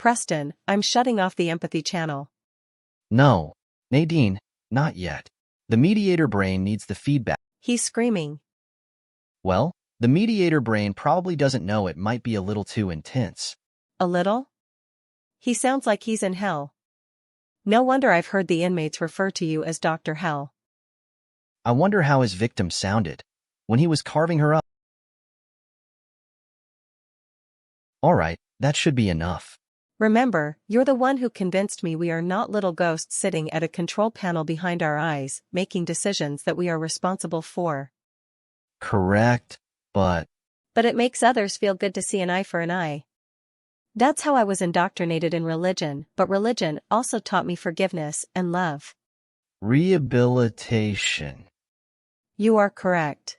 Preston, I'm shutting off the empathy channel. No, Nadine, not yet. The mediator brain needs the feedback. He's screaming. Well, the mediator brain probably doesn't know it might be a little too intense. A little? He sounds like he's in hell. No wonder I've heard the inmates refer to you as Dr. Hell. I wonder how his victim sounded when he was carving her up. All right, that should be enough. Remember, you're the one who convinced me we are not little ghosts sitting at a control panel behind our eyes, making decisions that we are responsible for. Correct, but it makes others feel good to see an eye for an eye. That's how I was indoctrinated in religion, but religion also taught me forgiveness and love. rehabilitation. You are correct.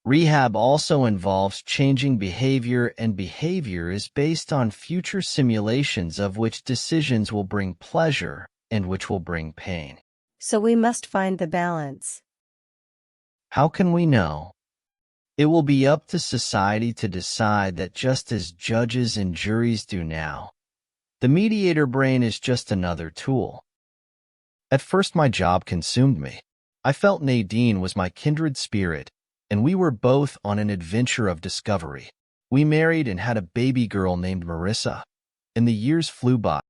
Rehab also involves changing behavior, and behavior is based on future simulations of which decisions will bring pleasure and which will bring pain. So we must find the balance. How can we know? It will be up to society to decide that, just as judges and juries do now. The mediator brain is just another tool. At first, my job consumed me. I felt Nadine was my kindred spirit, and we were both on an adventure of discovery. We married and had a baby girl named Marissa, and the years flew by.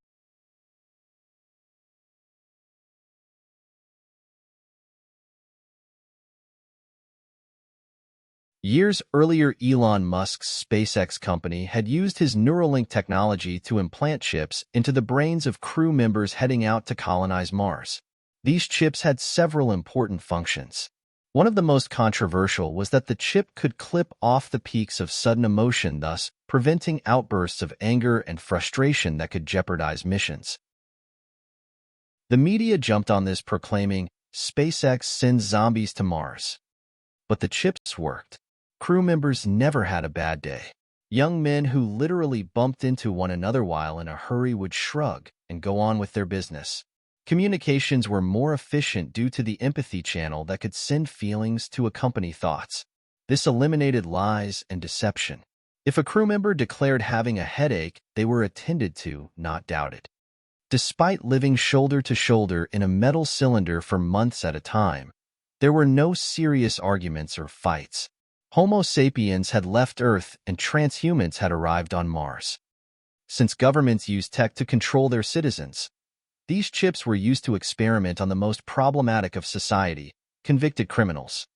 Years earlier, Elon Musk's SpaceX company had used his Neuralink technology to implant chips into the brains of crew members heading out to colonize Mars. These chips had several important functions. One of the most controversial was that the chip could clip off the peaks of sudden emotion, thus preventing outbursts of anger and frustration that could jeopardize missions. The media jumped on this, proclaiming, "SpaceX sends zombies to Mars." But the chips worked. Crew members never had a bad day. Young men who literally bumped into one another while in a hurry would shrug and go on with their business. Communications were more efficient due to the empathy channel that could send feelings to accompany thoughts. This eliminated lies and deception. If a crew member declared having a headache, they were attended to, not doubted. Despite living shoulder to shoulder in a metal cylinder for months at a time, there were no serious arguments or fights. Homo sapiens had left Earth and transhumans had arrived on Mars. Since governments use tech to control their citizens, these chips were used to experiment on the most problematic of society, convicted criminals.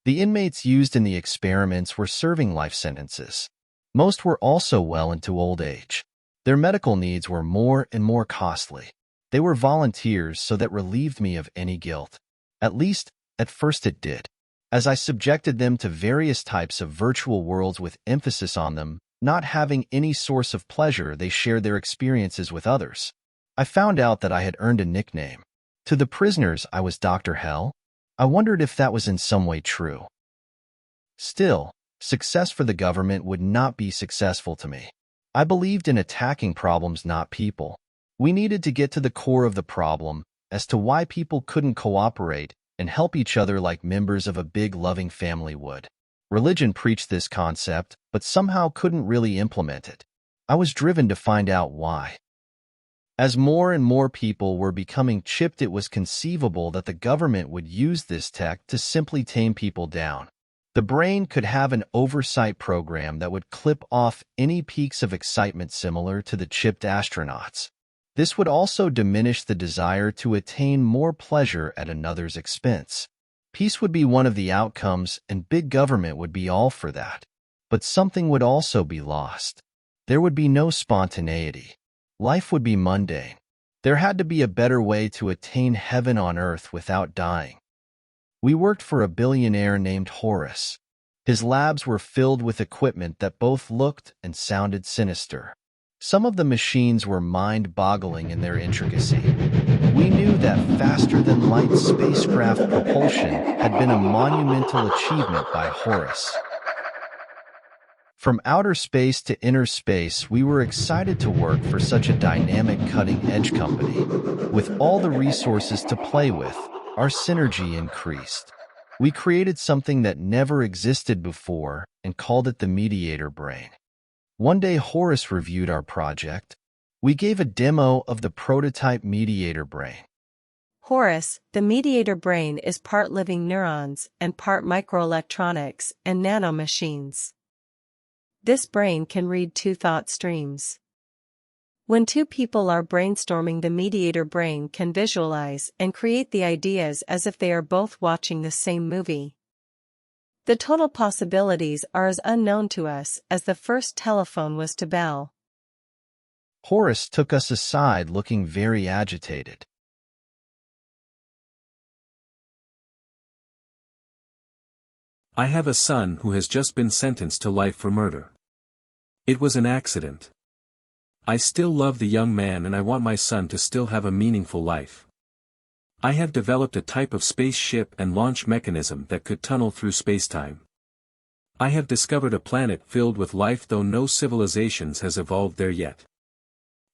The inmates used in the experiments were serving life sentences. Most were also well into old age. Their medical needs were more and more costly. They were volunteers, so that relieved me of any guilt. At least, at first it did. As I subjected them to various types of virtual worlds with emphasis on them not having any source of pleasure, they shared their experiences with others. I found out that I had earned a nickname. To the prisoners, I was Dr. Hell. I wondered if that was in some way true. Still, success for the government would not be successful to me. I believed in attacking problems, not people. We needed to get to the core of the problem as to why people couldn't cooperate and help each other like members of a big loving family would. Religion preached this concept, but somehow couldn't really implement it. I was driven to find out why. As more and more people were becoming chipped, it was conceivable that the government would use this tech to simply tame people down. The brain could have an oversight program that would clip off any peaks of excitement similar to the chipped astronauts. This would also diminish the desire to attain more pleasure at another's expense. Peace would be one of the outcomes, and big government would be all for that. But something would also be lost. There would be no spontaneity. Life would be mundane. There had to be a better way to attain heaven on earth without dying. We worked for a billionaire named Horace. His labs were filled with equipment that both looked and sounded sinister. Some of the machines were mind-boggling in their intricacy. We knew that faster-than-light spacecraft propulsion had been a monumental achievement by Horace. From outer space to inner space, we were excited to work for such a dynamic, cutting-edge company. With all the resources to play with, our synergy increased. We created something that never existed before and called it the mediator brain. One day, Horace reviewed our project. We gave a demo of the prototype mediator brain. Horace, the mediator brain is part living neurons and part microelectronics and nanomachines. This brain can read two thought streams. When two people are brainstorming, the mediator brain can visualize and create the ideas as if they are both watching the same movie. The total possibilities are as unknown to us as the first telephone was to Bell. Horace took us aside looking very agitated. I have a son who has just been sentenced to life for murder. It was an accident. I still love the young man and I want my son to still have a meaningful life. I have developed a type of spaceship and launch mechanism that could tunnel through spacetime. I have discovered a planet filled with life, though no civilizations has evolved there yet.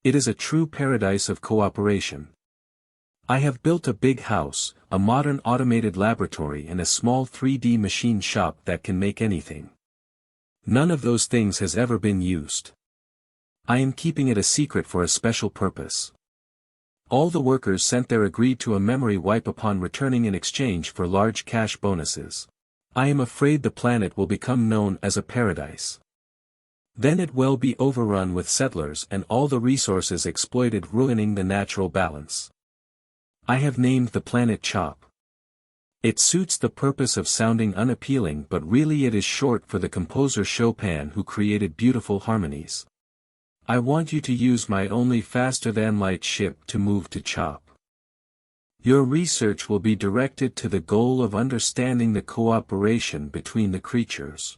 It is a true paradise of cooperation. I have built a big house, a modern automated laboratory and a small 3D machine shop that can make anything. None of those things has ever been used. I am keeping it a secret for a special purpose. All the workers sent there agreed to a memory wipe upon returning in exchange for large cash bonuses. I am afraid the planet will become known as a paradise. Then it will be overrun with settlers and all the resources exploited, ruining the natural balance. I have named the planet Chop. It suits the purpose of sounding unappealing, but really it is short for the composer Chopin, who created beautiful harmonies. I want you to use my only faster-than-light ship to move to Chop. Your research will be directed to the goal of understanding the cooperation between the creatures.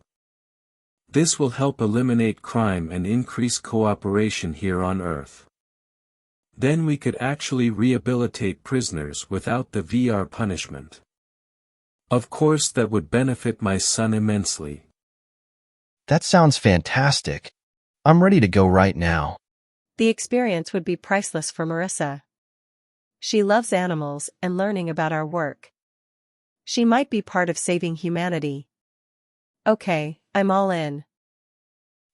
This will help eliminate crime and increase cooperation here on Earth. Then we could actually rehabilitate prisoners without the VR punishment. Of course that would benefit my son immensely. That sounds fantastic. I'm ready to go right now. The experience would be priceless for Marissa. She loves animals and learning about our work. She might be part of saving humanity. Okay, I'm all in.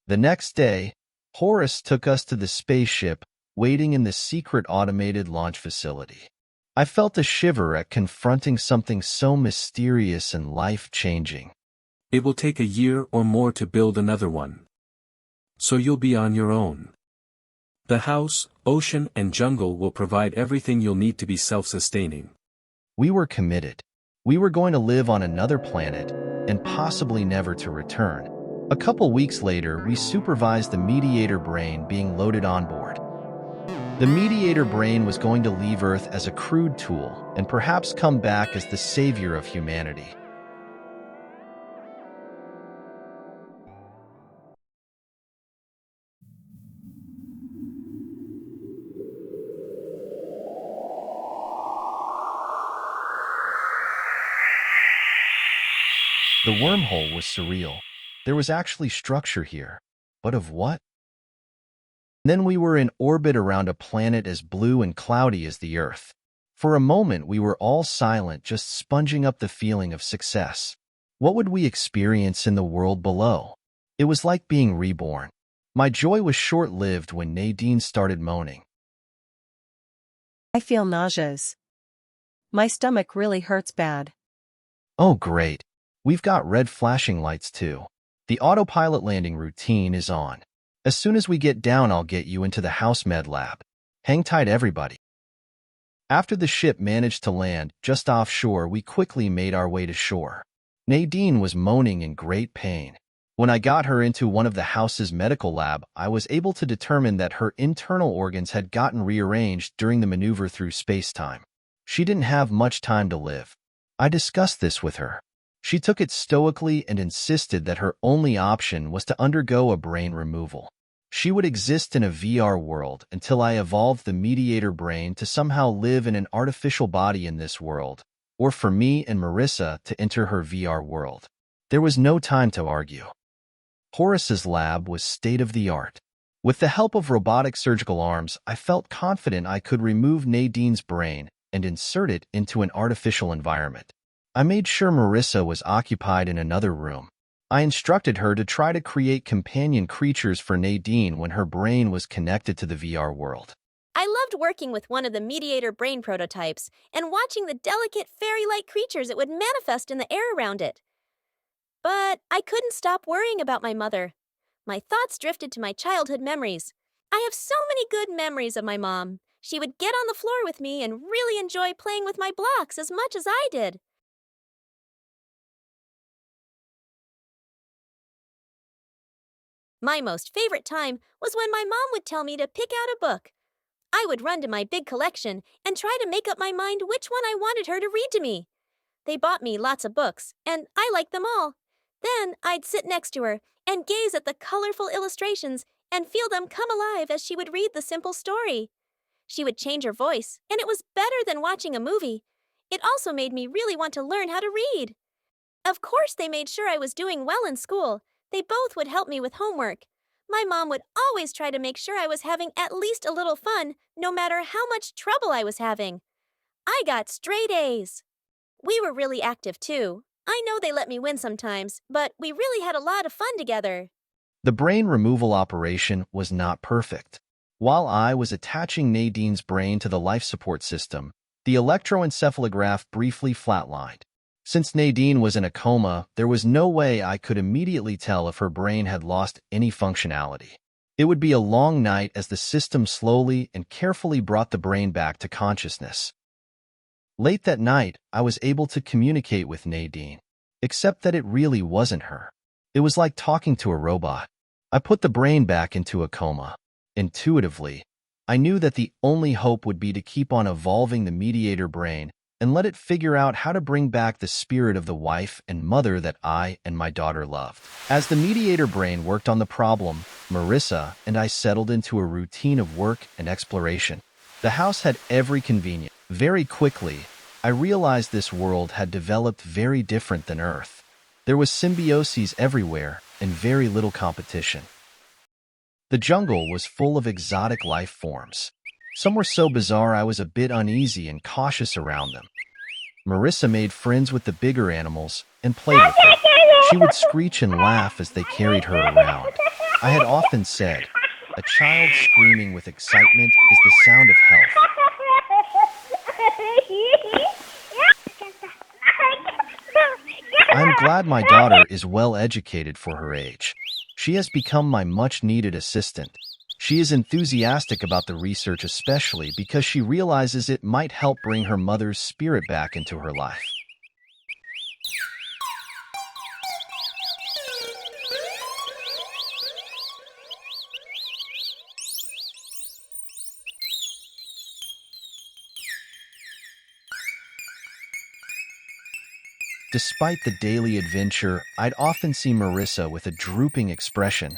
The next day, Horace took us to the spaceship, waiting in the secret automated launch facility. I felt a shiver at confronting something so mysterious and life-changing. It will take a year or more to build another one. So you'll be on your own. The house, ocean and jungle will provide everything you'll need to be self-sustaining. We were committed. We were going to live on another planet, and possibly never to return. A couple weeks later, we supervised the mediator brain being loaded on board. The mediator brain was going to leave Earth as a crude tool, and perhaps come back as the savior of humanity. The wormhole was surreal. There was actually structure here. But of what? Then we were in orbit around a planet as blue and cloudy as the Earth. For a moment we were all silent, just sponging up the feeling of success. What would we experience in the world below? It was like being reborn. My joy was short-lived when Nadine started moaning. I feel nauseous. My stomach really hurts bad. Oh great. We've got red flashing lights too. The autopilot landing routine is on. As soon as we get down, I'll get you into the house med lab. Hang tight, everybody. After the ship managed to land just offshore, we quickly made our way to shore. Nadine was moaning in great pain. When I got her into one of the house's medical lab, I was able to determine that her internal organs had gotten rearranged during the maneuver through space-time. She didn't have much time to live. I discussed this with her. She took it stoically and insisted that her only option was to undergo a brain removal. She would exist in a VR world until I evolved the mediator brain to somehow live in an artificial body in this world, or for me and Marissa to enter her VR world. There was no time to argue. Horace's lab was state-of-the-art. With the help of robotic surgical arms, I felt confident I could remove Nadine's brain and insert it into an artificial environment. I made sure Marissa was occupied in another room. I instructed her to try to create companion creatures for Nadine when her brain was connected to the VR world. I loved working with one of the mediator brain prototypes and watching the delicate fairy-like creatures it would manifest in the air around it. But I couldn't stop worrying about my mother. My thoughts drifted to my childhood memories. I have so many good memories of my mom. She would get on the floor with me and really enjoy playing with my blocks as much as I did. My most favorite time was when my mom would tell me to pick out a book. I would run to my big collection and try to make up my mind which one I wanted her to read to me. They bought me lots of books, and I liked them all. Then I'd sit next to her and gaze at the colorful illustrations and feel them come alive as she would read the simple story. She would change her voice, and it was better than watching a movie. It also made me really want to learn how to read. Of course, they made sure I was doing well in school. They both would help me with homework. My mom would always try to make sure I was having at least a little fun, no matter how much trouble I was having. I got straight A's. We were really active, too. I know they let me win sometimes, but we really had a lot of fun together. The brain removal operation was not perfect. While I was attaching Nadine's brain to the life support system, the electroencephalograph briefly flatlined. Since Nadine was in a coma, there was no way I could immediately tell if her brain had lost any functionality. It would be a long night as the system slowly and carefully brought the brain back to consciousness. Late that night, I was able to communicate with Nadine, except that it really wasn't her. It was like talking to a robot. I put the brain back into a coma. Intuitively, I knew that the only hope would be to keep on evolving the mediator brain and let it figure out how to bring back the spirit of the wife and mother that I and my daughter loved. As the mediator brain worked on the problem, Marissa and I settled into a routine of work and exploration. The house had every convenience. Very quickly, I realized this world had developed very different than Earth. There was symbiosis everywhere and very little competition. The jungle was full of exotic life forms. Some were so bizarre I was a bit uneasy and cautious around them. Marissa made friends with the bigger animals and played with them. She would screech and laugh as they carried her around. I had often said, a child screaming with excitement is the sound of health. I'm glad my daughter is well educated for her age. She has become my much-needed assistant. She is enthusiastic about the research, especially because she realizes it might help bring her mother's spirit back into her life. Despite the daily adventure, I'd often see Marissa with a drooping expression.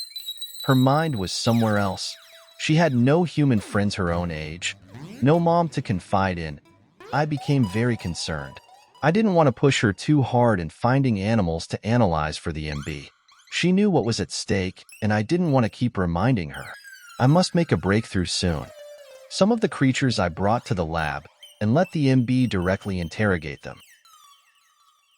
Her mind was somewhere else. She had no human friends her own age, no mom to confide in. I became very concerned. I didn't want to push her too hard in finding animals to analyze for the MB. She knew what was at stake, and I didn't want to keep reminding her. I must make a breakthrough soon. Some of the creatures I brought to the lab and let the MB directly interrogate them.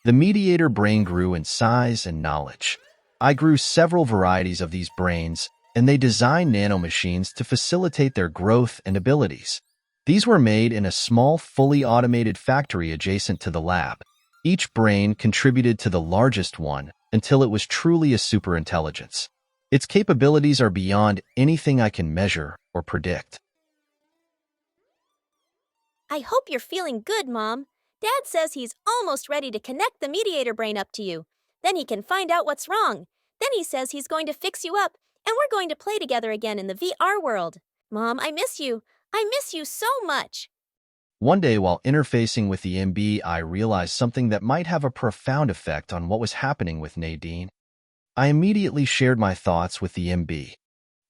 The mediator brain grew in size and knowledge. I grew several varieties of these brains, and they designed nanomachines to facilitate their growth and abilities. These were made in a small, fully automated factory adjacent to the lab. Each brain contributed to the largest one until it was truly a superintelligence. Its capabilities are beyond anything I can measure or predict. I hope you're feeling good, Mom. Dad says he's almost ready to connect the mediator brain up to you. Then he can find out what's wrong. Then he says he's going to fix you up, and we're going to play together again in the VR world. Mom, I miss you. I miss you so much. One day, while interfacing with the MB, I realized something that might have a profound effect on what was happening with Nadine. I immediately shared my thoughts with the MB.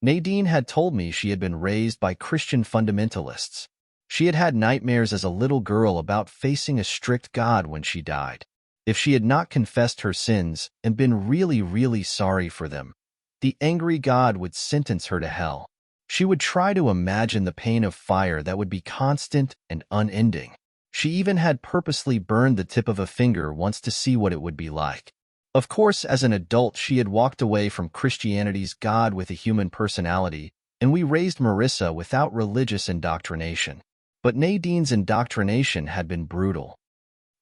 Nadine had told me she had been raised by Christian fundamentalists. She had had nightmares as a little girl about facing a strict God when she died. If she had not confessed her sins and been really sorry for them, the angry God would sentence her to hell. She would try to imagine the pain of fire that would be constant and unending. She even had purposely burned the tip of a finger once to see what it would be like. Of course, as an adult, she had walked away from Christianity's God with a human personality, and we raised Marissa without religious indoctrination. But Nadine's indoctrination had been brutal.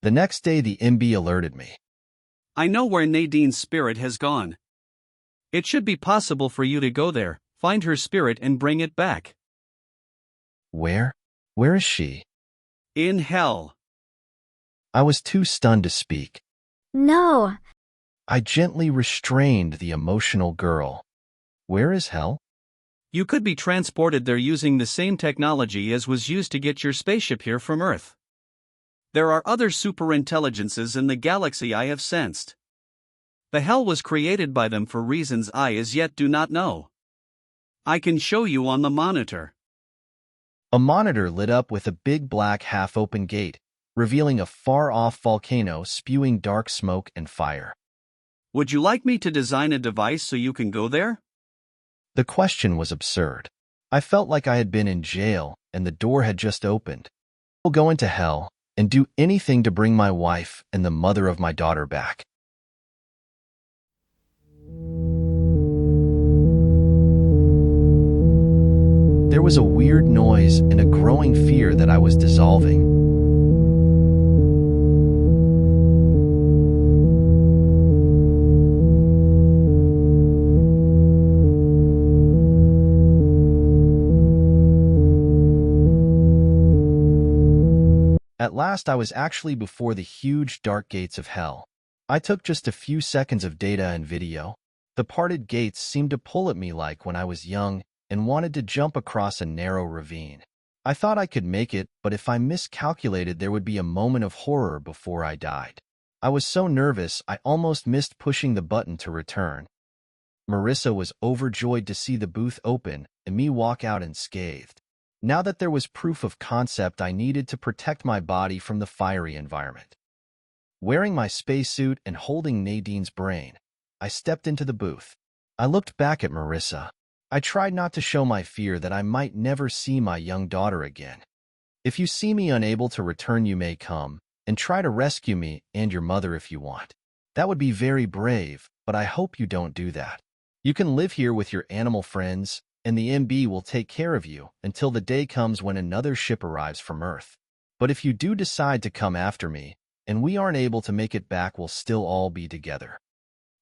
The next day, the MB alerted me. I know where Nadine's spirit has gone. It should be possible for you to go there, find her spirit and bring it back. Where? Where is she? In hell. I was too stunned to speak. No. I gently restrained the emotional girl. Where is hell? You could be transported there using the same technology as was used to get your spaceship here from Earth. There are other superintelligences in the galaxy I have sensed. The hell was created by them for reasons I as yet do not know. I can show you on the monitor. A monitor lit up with a big black half-open gate, revealing a far-off volcano spewing dark smoke and fire. Would you like me to design a device so you can go there? The question was absurd. I felt like I had been in jail and the door had just opened. I'll go into hell and do anything to bring my wife and the mother of my daughter back. There was a weird noise and a growing fear that I was dissolving. At last, I was actually before the huge dark gates of hell. I took just a few seconds of data and video. The parted gates seemed to pull at me like when I was young and wanted to jump across a narrow ravine. I thought I could make it, but if I miscalculated, there would be a moment of horror before I died. I was so nervous, I almost missed pushing the button to return. Marissa was overjoyed to see the booth open and me walk out unscathed. Now that there was proof of concept, I needed to protect my body from the fiery environment. Wearing my spacesuit and holding Nadine's brain, I stepped into the booth. I looked back at Marissa. I tried not to show my fear that I might never see my young daughter again. If you see me unable to return, you may come and try to rescue me and your mother if you want. That would be very brave, but I hope you don't do that. You can live here with your animal friends, and the MB will take care of you until the day comes when another ship arrives from Earth. But if you do decide to come after me, and we aren't able to make it back, we'll still all be together.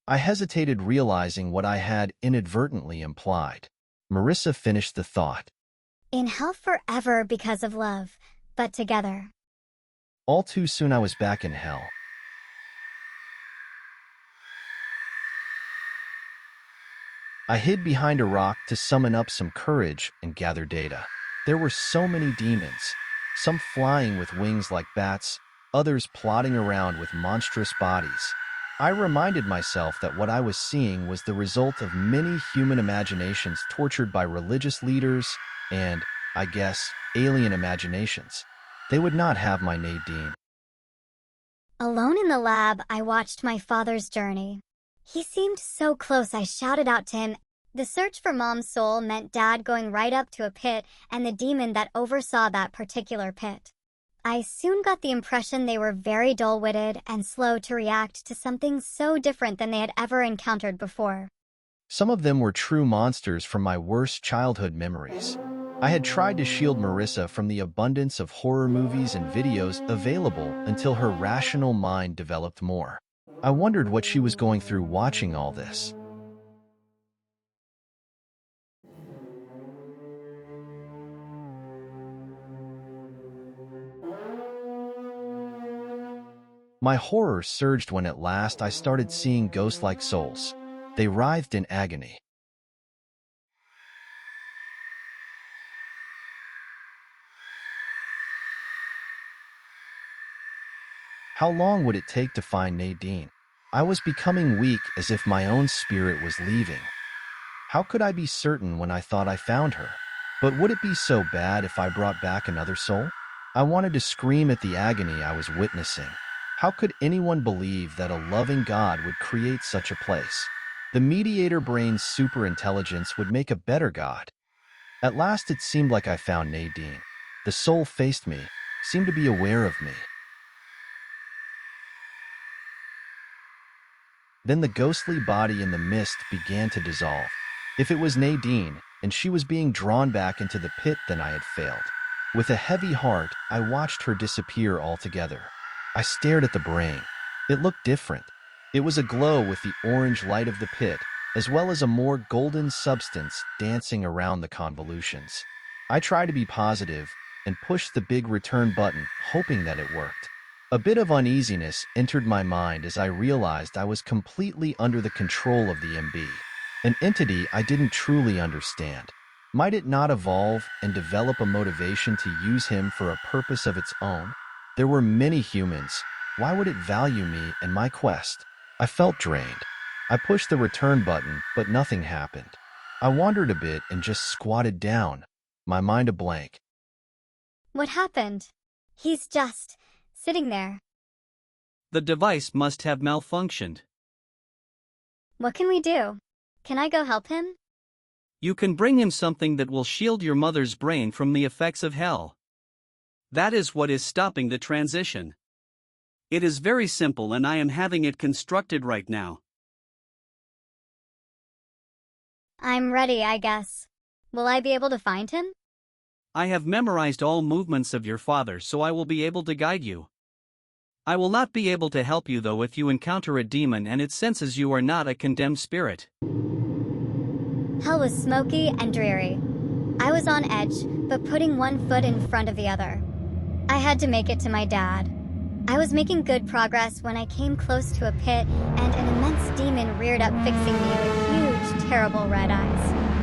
I hesitated, realizing what I had inadvertently implied. Marissa finished the thought. In hell forever because of love, but together. All too soon I was back in hell. I hid behind a rock to summon up some courage and gather data. There were so many demons, some flying with wings like bats, others plodding around with monstrous bodies. I reminded myself that what I was seeing was the result of many human imaginations tortured by religious leaders and, I guess, alien imaginations. They would not have my Nadine. Alone in the lab, I watched my father's journey. He seemed so close, I shouted out to him. The search for Mom's soul meant Dad going right up to a pit and the demon that oversaw that particular pit. I soon got the impression they were very dull-witted and slow to react to something so different than they had ever encountered before. Some of them were true monsters from my worst childhood memories. I had tried to shield Marissa from the abundance of horror movies and videos available until her rational mind developed more. I wondered what she was going through watching all this. My horror surged when at last I started seeing ghost-like souls. They writhed in agony. How long would it take to find Nadine? I was becoming weak, as if my own spirit was leaving. How could I be certain when I thought I found her? But would it be so bad if I brought back another soul? I wanted to scream at the agony I was witnessing. How could anyone believe that a loving God would create such a place? The mediator brain's superintelligence would make a better God. At last it seemed like I found Nadine. The soul faced me, seemed to be aware of me. Then the ghostly body in the mist began to dissolve. If it was Nadine, and she was being drawn back into the pit, then I had failed. With a heavy heart, I watched her disappear altogether. I stared at the brain. It looked different. It was aglow with the orange light of the pit, as well as a more golden substance dancing around the convolutions. I tried to be positive and pushed the big return button, hoping that it worked. A bit of uneasiness entered my mind as I realized I was completely under the control of the MB, an entity I didn't truly understand. Might it not evolve and develop a motivation to use him for a purpose of its own? There were many humans. Why would it value me and my quest? I felt drained. I pushed the return button, but nothing happened. I wandered a bit and just squatted down, my mind a blank. What happened? He's just sitting there. The device must have malfunctioned. What can we do? Can I go help him? You can bring him something that will shield your mother's brain from the effects of hell. That is what is stopping the transition. It is very simple and I am having it constructed right now. I'm ready, I guess. Will I be able to find him? I have memorized all movements of your father, so I will be able to guide you. I will not be able to help you though if you encounter a demon and it senses you are not a condemned spirit. Hell was smoky and dreary. I was on edge, but putting one foot in front of the other. I had to make it to my dad. I was making good progress when I came close to a pit and an immense demon reared up, fixing me with huge, terrible red eyes.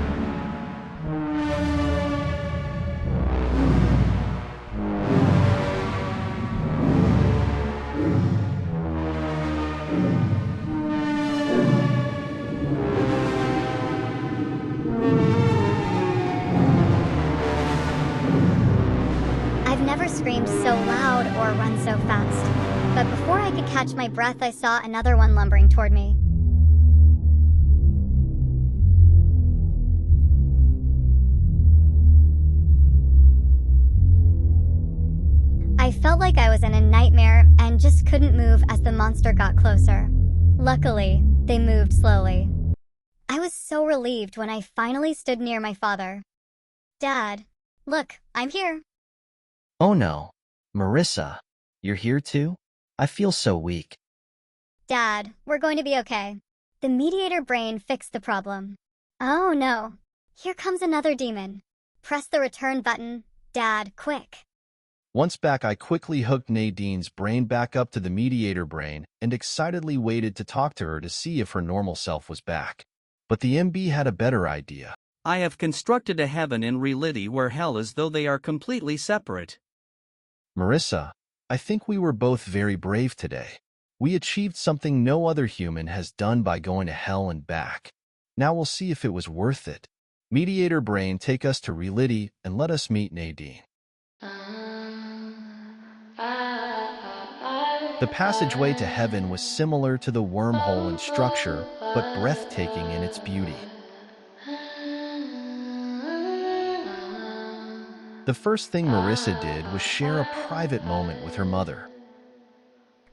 I've never screamed so loud or run so fast, but before I could catch my breath, I saw another one lumbering toward me. I felt like I was in a nightmare and just couldn't move as the monster got closer. Luckily, they moved slowly. I was so relieved when I finally stood near my father. Dad, look, I'm here. Oh no, Marissa, you're here too? I feel so weak. Dad, we're going to be okay. The mediator brain fixed the problem. Oh no, here comes another demon. Press the return button, Dad, quick. Once back, I quickly hooked Nadine's brain back up to the mediator brain and excitedly waited to talk to her to see if her normal self was back. But the MB had a better idea. I have constructed a heaven in reality where hell is, though they are completely separate. Marissa, I think we were both very brave today. We achieved something no other human has done by going to hell and back. Now we'll see if it was worth it. Mediator brain, take us to reality and let us meet Nadine. The passageway to heaven was similar to the wormhole in structure, but breathtaking in its beauty. The first thing Marissa did was share a private moment with her mother.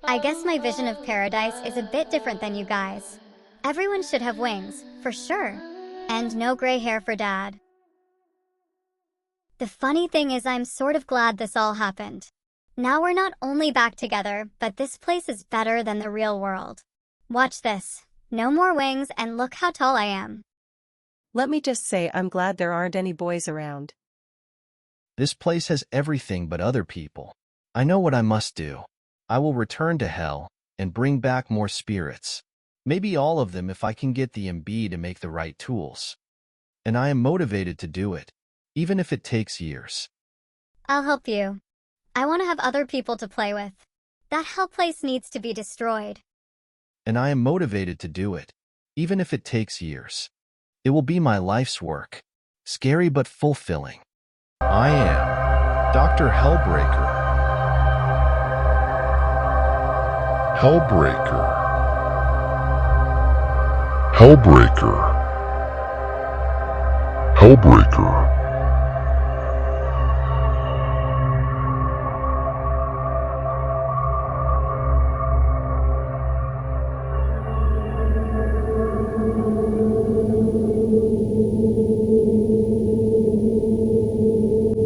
I guess my vision of paradise is a bit different than you guys. Everyone should have wings, for sure. And no gray hair for Dad. The funny thing is, I'm sort of glad this all happened. Now we're not only back together, but this place is better than the real world. Watch this. No more wings, and look how tall I am. Let me just say I'm glad there aren't any boys around. This place has everything but other people. I know what I must do. I will return to hell and bring back more spirits. Maybe all of them if I can get the MB to make the right tools. And I am motivated to do it, even if it takes years. I'll help you. I want to have other people to play with. That hell place needs to be destroyed. And I am motivated to do it, even if it takes years. It will be my life's work. Scary but fulfilling. I am Dr. Hellbreaker. Hellbreaker. Hellbreaker. Hellbreaker.